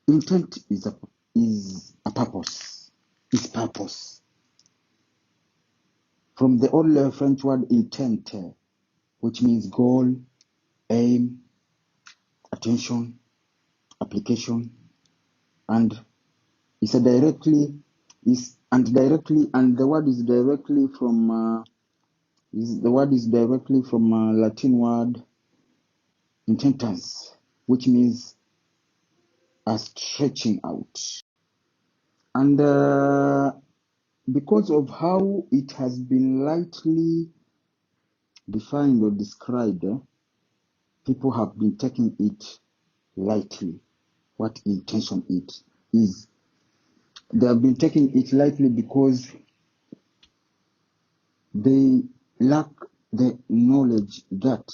Intent is a purpose. It's purpose. From the old French word intent, which means goal, aim, attention, application, and it's a directly and the word is directly from Latin word intentus, which means a stretching out. And because of how it has been lightly defined or described, people have been taking it lightly. What intention it is. They have been taking it lightly because they lack the knowledge that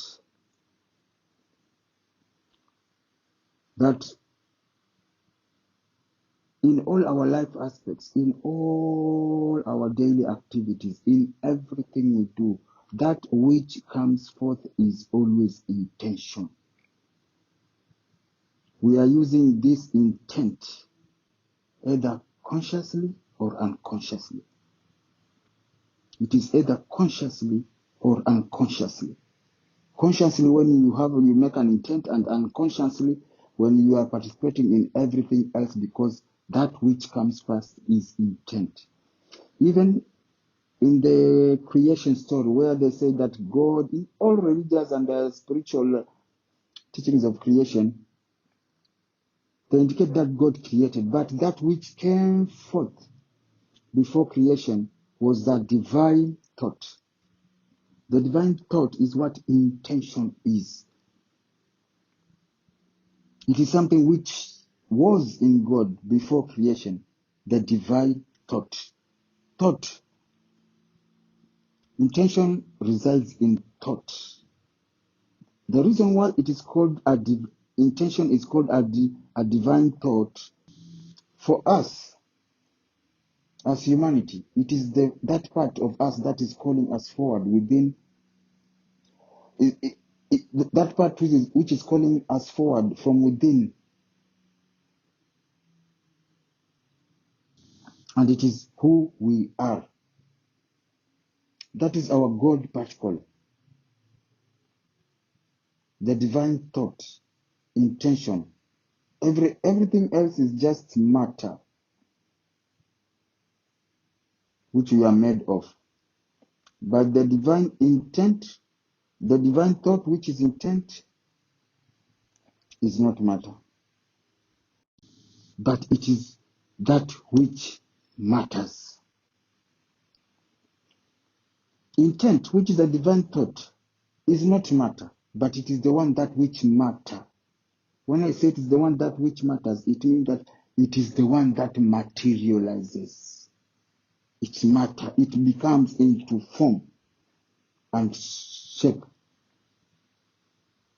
in all our life aspects, in all our daily activities, in everything we do, that which comes forth is always intention. We are using this intent either consciously or unconsciously. It is either consciously or unconsciously. Consciously when you make an intent, and unconsciously when you are participating in everything else, because that which comes first is intent. Even in the creation story where they say that God, in all religious and spiritual teachings of creation, they indicate that God created, but that which came forth before creation was the divine thought. The divine thought is what intention is. It is something which was in God before creation, the divine thought. Thought. Intention resides in thought. The reason why it is called intention is called a divine thought, for us as humanity, it is that part of us that is calling us forward within that part which is calling us forward from within, and it is who we are. That is our God particle. The divine thought, intention. Everything else is just matter, which we are made of. But the divine intent, the divine thought, which is intent, is not matter. But it is that which matters. Intent, which is a divine thought, is not matter, but it is the one that which matter. When I say it is the one that which matters, it means that it is the one that materializes. It's matter. It becomes into form and shape,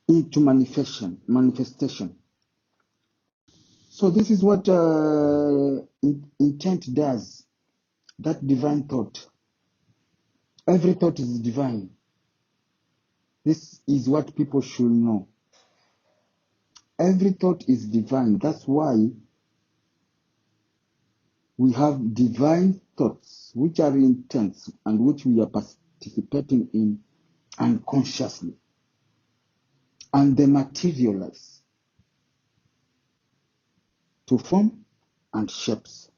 into manifestation. So this is what intent does. That divine thought. Every thought is divine. This is what people should know. Every thought is divine. That's why we have divine thoughts, which are intents and which we are participating in unconsciously. And they materialize to form and shapes,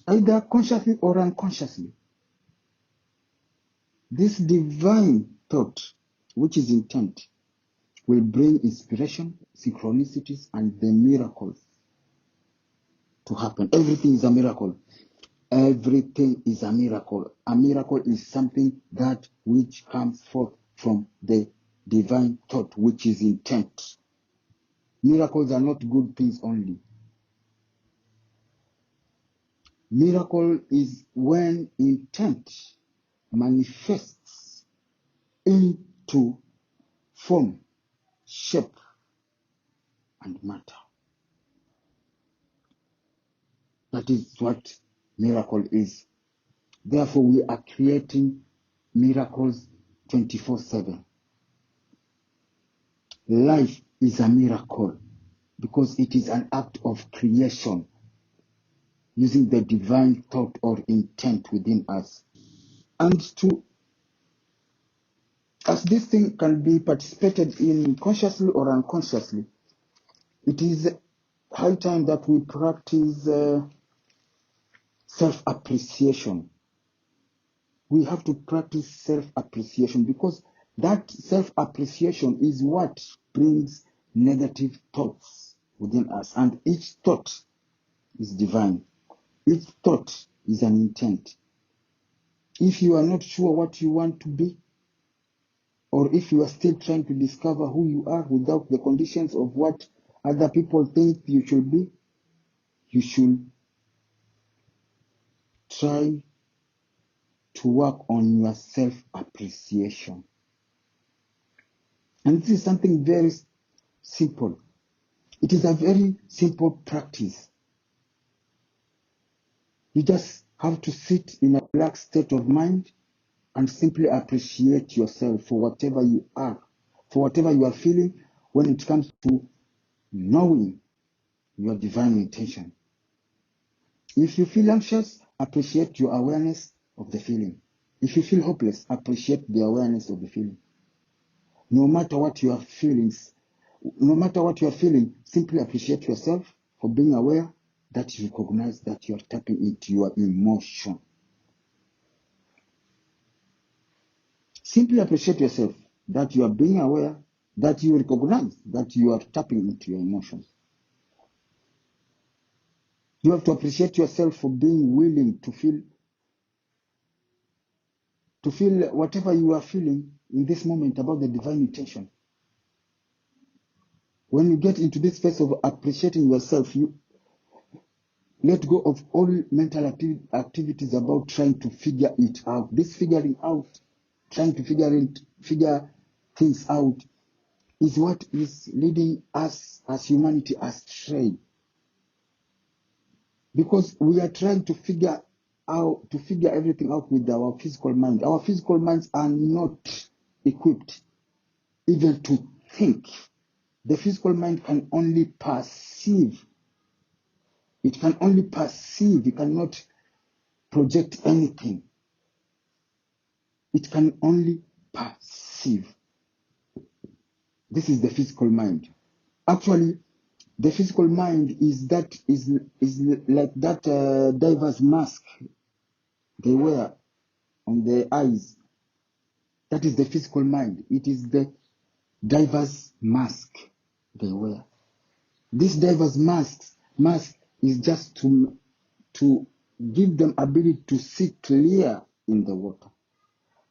either consciously or unconsciously. This divine thought, which is intent, will bring inspiration, synchronicities, and the miracles to happen. Everything is a miracle. Everything is a miracle. A miracle is something that which comes forth from the divine thought, which is intent. Miracles are not good things only. Miracle is when intent manifests into form, shape, and matter. That is what miracle is. Therefore, we are creating miracles 24/7. Life is a miracle. because it is an act of creation using the divine thought or intent within us. And as this thing can be participated in consciously or unconsciously, it is high time that we practice self-appreciation. We have to practice self-appreciation, because that self-appreciation is what brings negative thoughts within us. And each thought is divine. Each thought is an intent. If you are not sure what you want to be, or if you are still trying to discover who you are without the conditions of what other people think you should be, you should try to work on your self-appreciation. And this is something very simple. It is a very simple practice. You just have to sit in a relaxed state of mind and simply appreciate yourself for whatever you are, for whatever you are feeling when it comes to knowing your divine intention. If you feel anxious, appreciate your awareness of the feeling. If you feel hopeless, appreciate the awareness of the feeling. No matter what you are feeling, simply appreciate yourself for being aware that you recognize that you are tapping into your emotion. Simply appreciate yourself that you are being aware, that you recognize that you are tapping into your emotions. You have to appreciate yourself for being willing to feel whatever you are feeling in this moment about the divine intention. When you get into this phase of appreciating yourself, you let go of all mental activities about trying to figure it out. This figuring out, trying to figure things out, is what is leading us as humanity astray. Because we are trying to figure everything out with our physical mind. Our physical minds are not equipped even to think. The physical mind can only perceive. It can only perceive. It cannot project anything. It can only perceive. This is the physical mind. Actually, the physical mind is like that diver's mask they wear on their eyes. That is the physical mind. It is the diver's mask they wear. This diver's mask is just to give them ability to see clear in the water.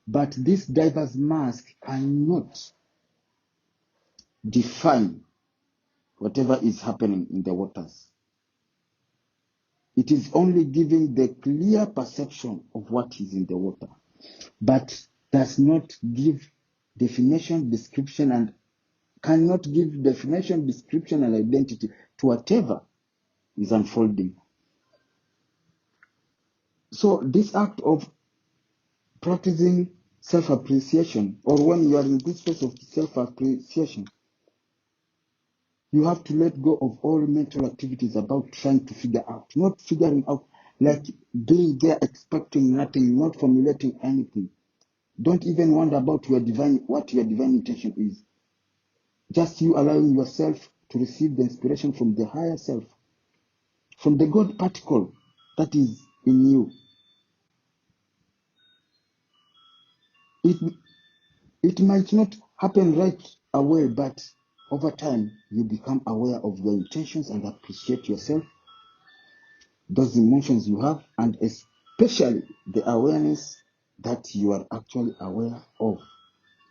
But this diver's mask cannot define whatever is happening in the waters. It is only giving the clear perception of what is in the water, but does not give definition, description, and cannot give definition, description, and identity to whatever is unfolding. So this act of practicing self-appreciation, or when you are in this phase of self-appreciation, you have to let go of all mental activities about trying to figure out, not figuring out, like being there expecting nothing, not formulating anything. Don't even wonder about what your divine intention is. Just you allowing yourself to receive the inspiration from the higher self, from the God particle that is in you. It might not happen right away, but over time, you become aware of your intentions and appreciate yourself, those emotions you have, and especially the awareness that you are actually aware of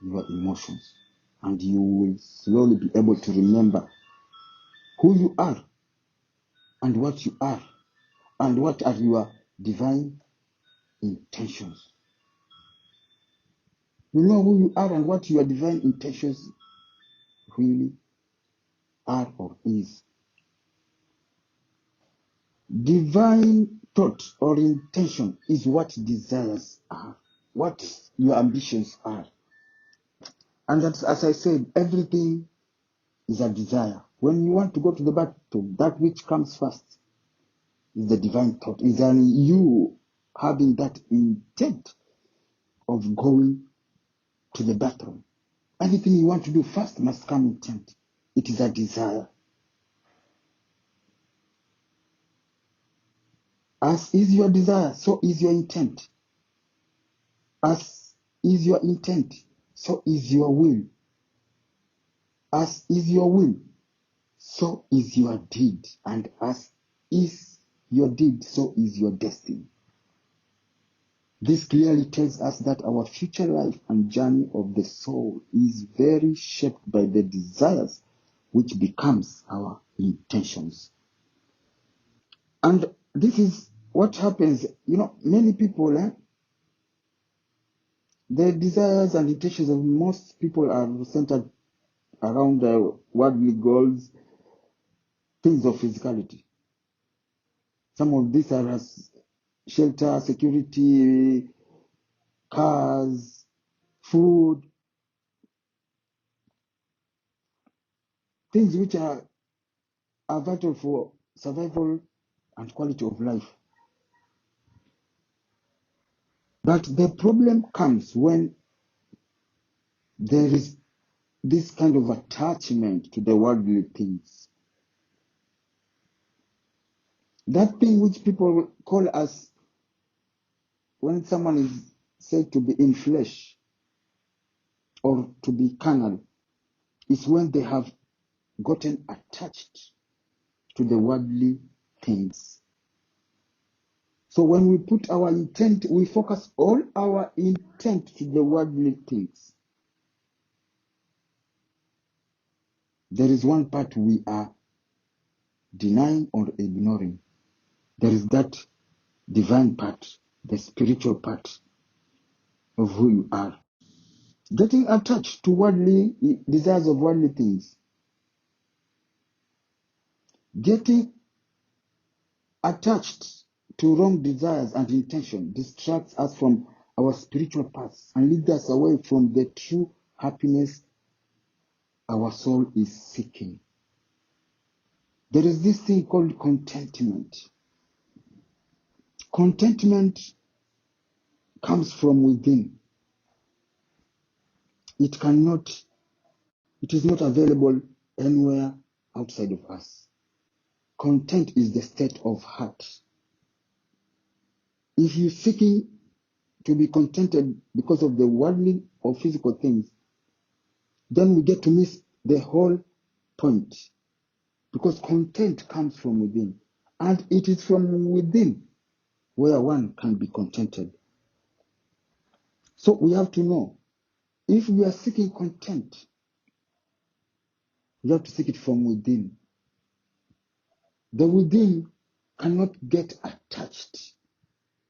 your emotions. And you will slowly be able to remember who you are and what you are and what are your divine intentions. You know who you are and what your divine intentions really are or is. Divine thought or intention is what desires are, what your ambitions are. And that, as I said, everything is a desire. When you want to go to the battle, that which comes first is the divine thought. Is you having that intent of going to the battle. Anything you want to do first must come intent. It is a desire. As is your desire, so is your intent. As is your intent, so is your will. As is your will, so is your deed. And as is your deed, so is your destiny. This clearly tells us that our future life and journey of the soul is very shaped by the desires, which becomes our intentions. And this is what happens. Many people, the desires and intentions of most people are centered around worldly goals, things of physicality. Some of these are as shelter, security, cars, food, things which are vital for survival and quality of life. But the problem comes when there is this kind of attachment to the worldly things. That thing which people call as, when someone is said to be in flesh or to be carnal, is when they have gotten attached to the worldly things. So when we put our intent, we focus all our intent to the worldly things. There is one part we are denying or ignoring. There is that divine part, the spiritual part of who you are. Getting attached to worldly desires of worldly things. Getting attached to wrong desires and intention distracts us from our spiritual paths and leads us away from the true happiness our soul is seeking. There is this thing called contentment. Contentment comes from within. It is not available anywhere outside of us. Content is the state of heart. If you're seeking to be contented because of the worldly or physical things, then we get to miss the whole point. Because content comes from within. And it is from within where one can be contented. So we have to know, if we are seeking content, we have to seek it from within. The within cannot get attached.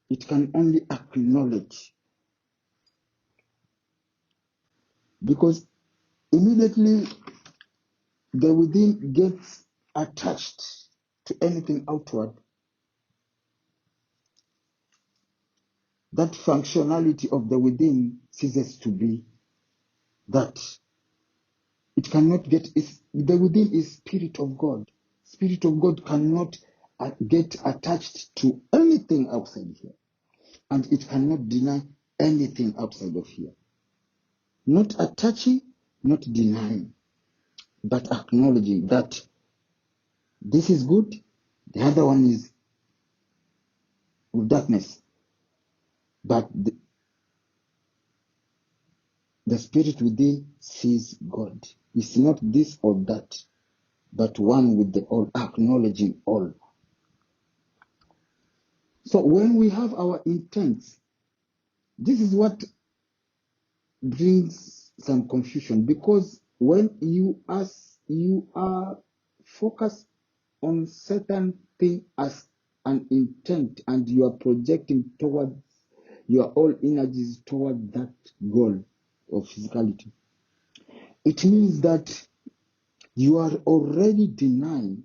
It can only acknowledge. Because immediately the within gets attached to anything outward, that functionality of the within ceases to be that. It cannot get, the within is Spirit of God. Spirit of God cannot get attached to anything outside here. And it cannot deny anything outside of here. Not attaching, not denying, but acknowledging that this is good, the other one is with darkness. But the Spirit within sees God. It's not this or that, but one with the all, acknowledging all. So when we have our intents, this is what brings some confusion, because when you are focused on certain thing as an intent and you are projecting towards your all energies toward that goal of physicality, it means that you are already denying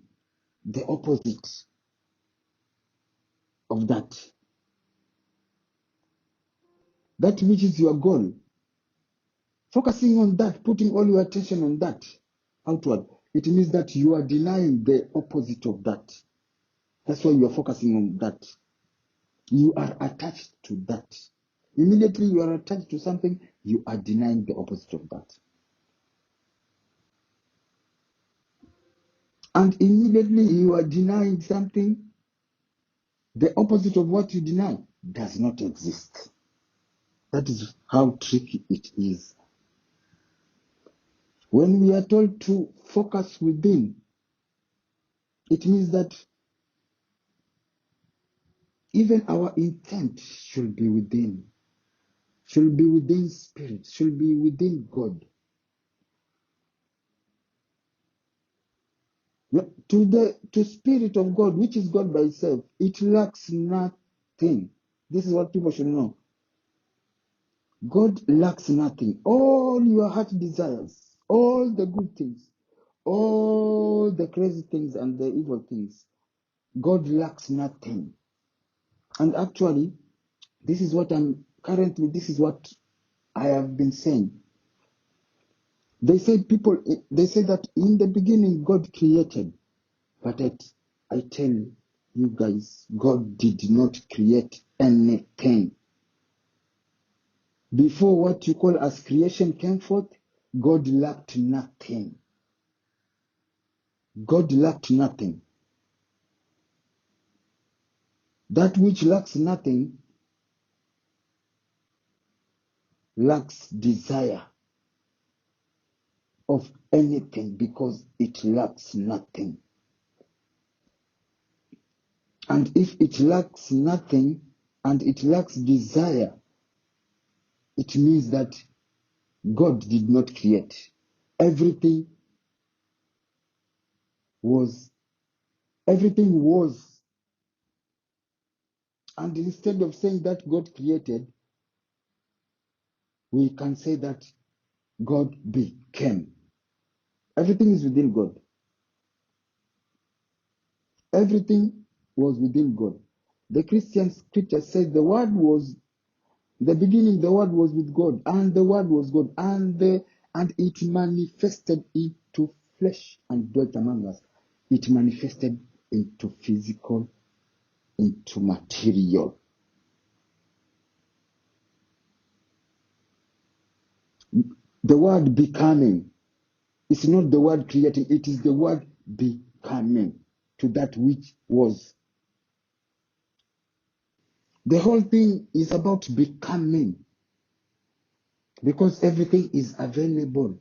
the opposite of that. That which is your goal. Focusing on that, putting all your attention on that outward, it means that you are denying the opposite of that. That's why you are focusing on that. You are attached to that. Immediately you are attached to something, you are denying the opposite of that. And immediately you are denying something, the opposite of what you deny does not exist. That is how tricky it is. When we are told to focus within, it means that even our intent should be within spirit, should be within God. To spirit of God, which is God by itself, it lacks nothing. This is what people should know. God lacks nothing. All your heart desires, all the good things, all the crazy things and the evil things, God lacks nothing. And actually, this is what I have been saying. They say that in the beginning God created, but I tell you guys, God did not create anything. Before what you call as creation came forth, God lacked nothing. God lacked nothing. That which lacks nothing lacks desire of anything because it lacks nothing. And if it lacks nothing and it lacks desire, it means that God did not create. Everything was. And instead of saying that God created, we can say that God became. Everything is within God. Everything was within God. The Christian scripture says the Word was, in the beginning the Word was with God, and the Word was God, and it manifested into flesh and dwelt among us. It manifested into physical, into material. The word becoming, it's not the word creating, it is the word becoming to that which was. The whole thing is about becoming, because everything is available.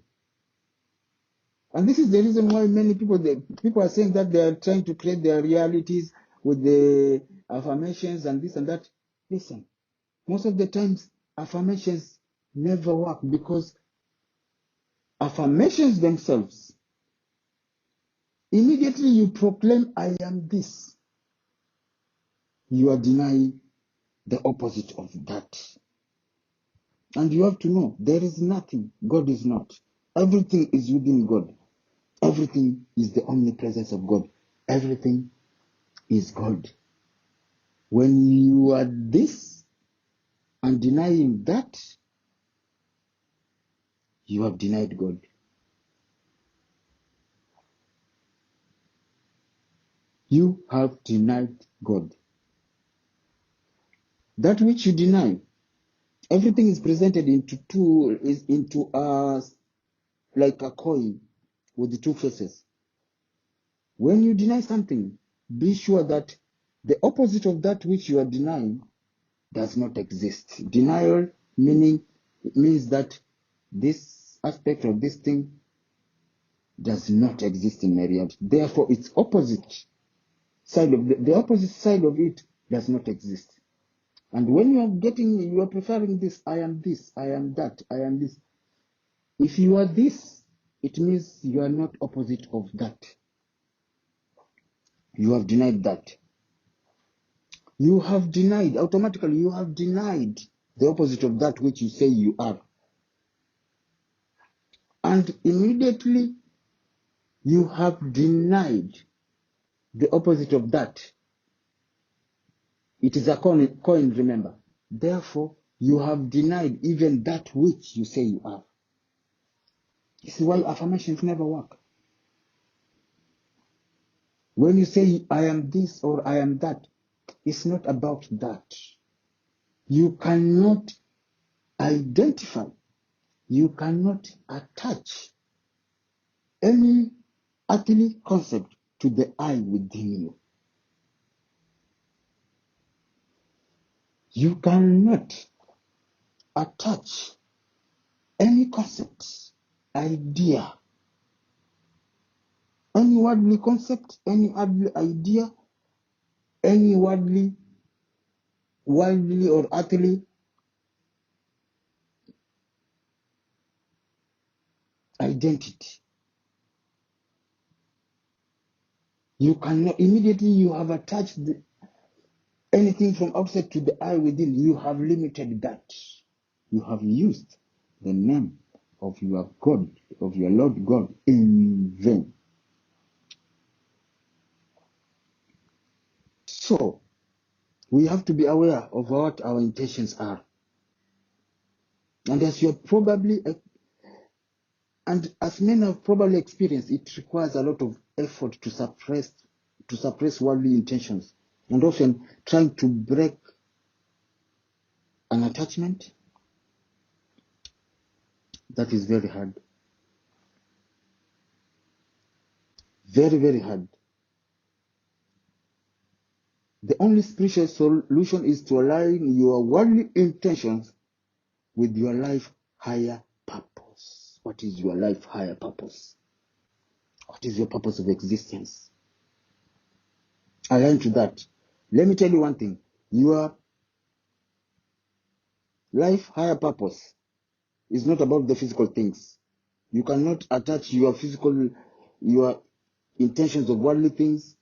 And this is the reason why many people are saying that they are trying to create their realities with the affirmations and this and that. Listen, most of the times affirmations never work, because affirmations themselves, immediately you proclaim, I am this, you are denying the opposite of that. And you have to know, there is nothing God is not. Everything is within God. Everything is the omnipresence of God. Everything is God. When you are this and denying that, you have denied God. You have denied God. That which you deny, everything is presented into us like a coin with the two faces. When you deny something, be sure that the opposite of that which you are denying does not exist. Denial means that this aspect of this thing does not exist in my reality. Therefore, its opposite side of the opposite side of it does not exist. And when you are preferring this, I am this, I am that, I am this. If you are this, it means you are not opposite of that. You have denied that. Automatically you have denied the opposite of that which you say you are. And immediately you have denied the opposite of that. It is a coin, remember. Therefore, you have denied even that which you say you are. This is why affirmations never work. When you say, I am this or I am that, it's not about that. You cannot identify, you cannot attach any earthly concept to the I within you. You cannot attach any concept, idea, any worldly concept, any worldly idea, any worldly or earthly identity. You cannot, immediately you have attached anything from outside to the I within, you have limited that. You have used the name of your God, of your Lord God, in vain. So, we have to be aware of what our intentions are. And as you're probably, and as men have probably experienced, it requires a lot of effort to suppress worldly intentions, and often trying to break an attachment. That is very hard. Very, very hard. The only spiritual solution is to align your worldly intentions with your life higher purpose. What is your life higher purpose? What is your purpose of existence? Align to that. Let me tell you one thing. Your life higher purpose is not about the physical things. You cannot attach your intentions of worldly things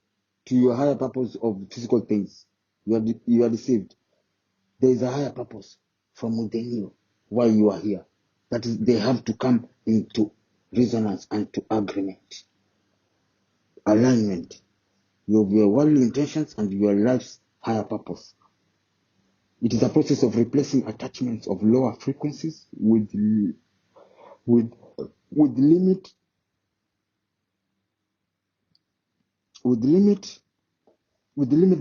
to your higher purpose of physical things. You are deceived. There is a higher purpose from within you why you are here. That is, they have to come into resonance and to agreement, alignment of your worldly intentions and your life's higher purpose. It is a process of replacing attachments of lower frequencies with limit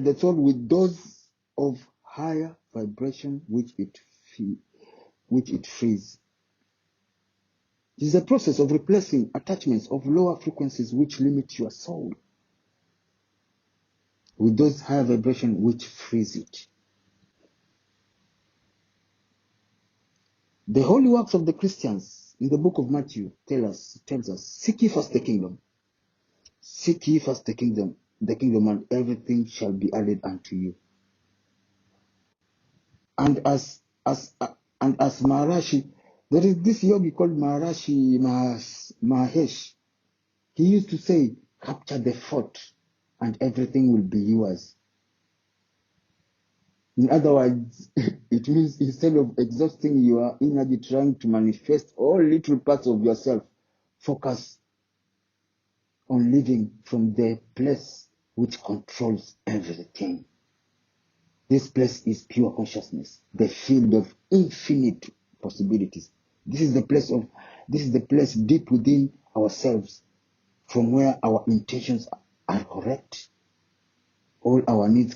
that's all, with those of higher vibration which it frees. It is a process of replacing attachments of lower frequencies which limit your soul with those higher vibration which frees it. The holy works of the Christians in the book of Matthew tells us, seek ye first the kingdom. Seek ye first the kingdom, and everything shall be added unto you. And as Maharishi, there is this yogi called Maharishi Mahesh. He used to say, capture the fort and everything will be yours. In other words, it means instead of exhausting your energy trying to manifest all little parts of yourself, focus on living from the place which controls everything. This place is pure consciousness, the field of infinite possibilities. This is the place deep within ourselves, from where our intentions are correct. All our needs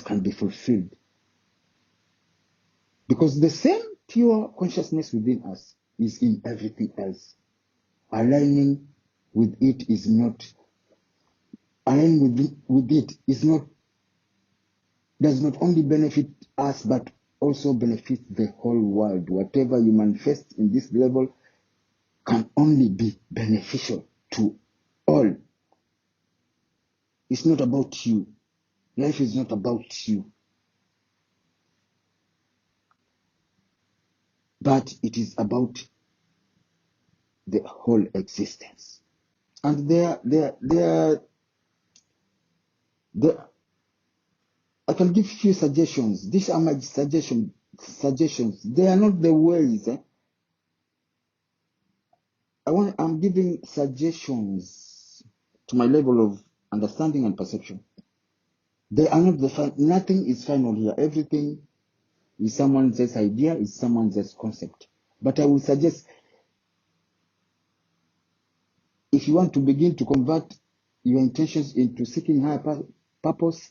can be fulfilled. Because the same pure consciousness within us is in everything else. Aligning with it does not only benefit us, but also benefit the whole world. Whatever you manifest in this level can only be beneficial to all. It's not about you. Life is not about you. But it is about the whole existence. And I can give few suggestions. These are my suggestions. They are not the ways. I'm giving suggestions to my level of understanding and perception. They are not nothing is final here. Everything is someone else's idea, is someone else's concept. But I will suggest, if you want to begin to convert your intentions into seeking higher purpose,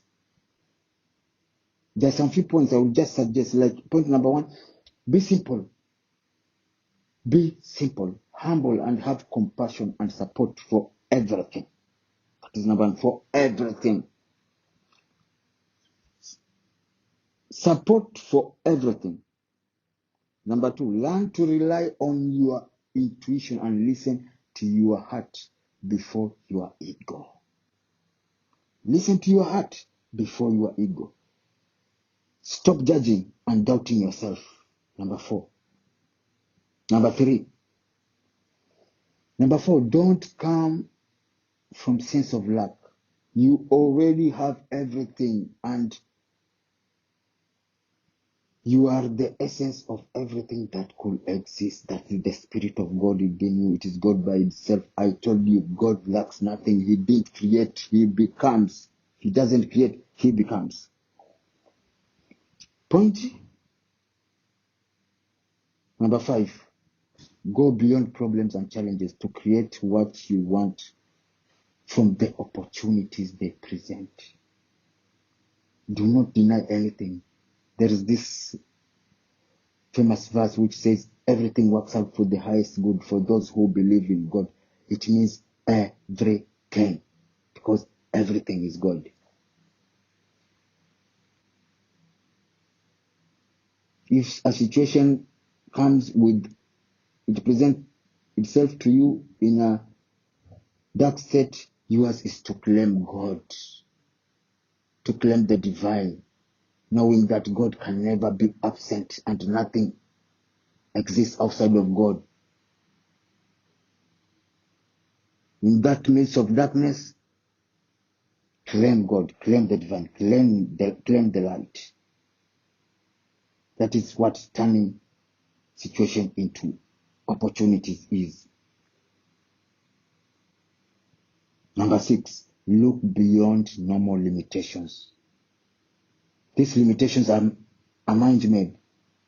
there are some few points I would just suggest. Like point number 1, be simple. Be simple, humble, and have compassion and support for everything. That is number 1, for everything. Support for everything. Number 2, learn to rely on your intuition and listen to your heart before your ego. Listen to your heart before your ego. Stop judging and doubting yourself. Number 4. Number 3. Number 4, don't come from sense of lack. You already have everything, and you are the essence of everything that could exist. That is the Spirit of God within you. It is God by itself. I told you, God lacks nothing. He didn't create, He becomes. He doesn't create, He becomes. Point number 5. Go beyond problems and challenges to create what you want from the opportunities they present. Do not deny anything. There is this famous verse which says, everything works out for the highest good for those who believe in God. It means everything, because everything is God. If a situation comes with, it presents itself to you in a dark state, yours is to claim God, to claim the divine, knowing that God can never be absent and nothing exists outside of God. In that midst of darkness, claim God, claim the divine, claim the light. That is what turning situation into opportunities is. Number 6, look beyond normal limitations. These limitations are mind-made.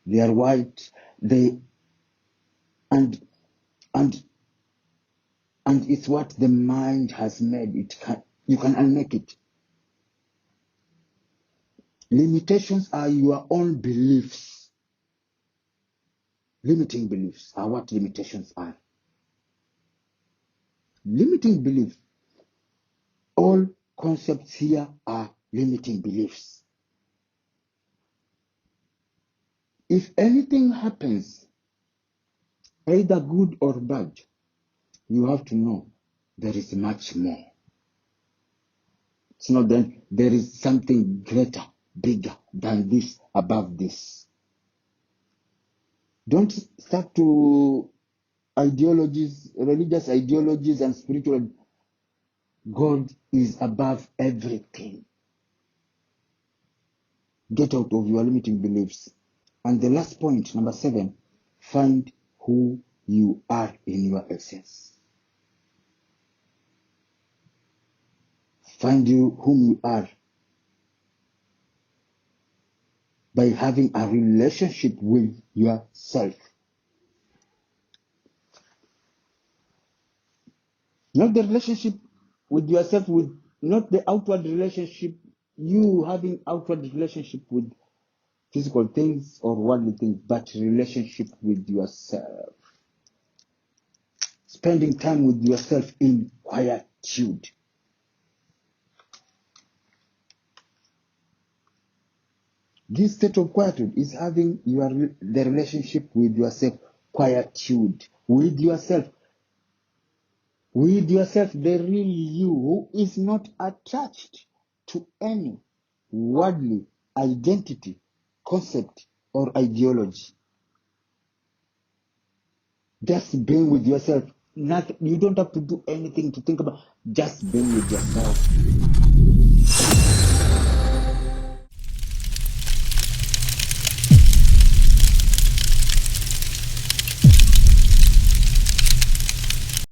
They are white. And it's what the mind has made. You can unmake it. Limitations are your own beliefs. Limiting beliefs are what limitations are. Limiting beliefs. All concepts here are limiting beliefs. If anything happens, either good or bad, you have to know there is much more. It's not that there is something greater, bigger than this, above this. Don't start to ideologies, religious ideologies and spiritual. God is above everything. Get out of your limiting beliefs. And the last point, number 7, find who you are in your essence. Find you whom you are by having a relationship with yourself. Not the relationship with yourself, not the outward relationship, you having outward relationship with physical things or worldly things, but relationship with yourself. Spending time with yourself in quietude. This state of quietude is having the relationship with yourself, quietude, with yourself. With yourself, the real you, who is not attached to any worldly identity, concept, or ideology. Just being with yourself. You don't have to do anything to think about. Just being with yourself.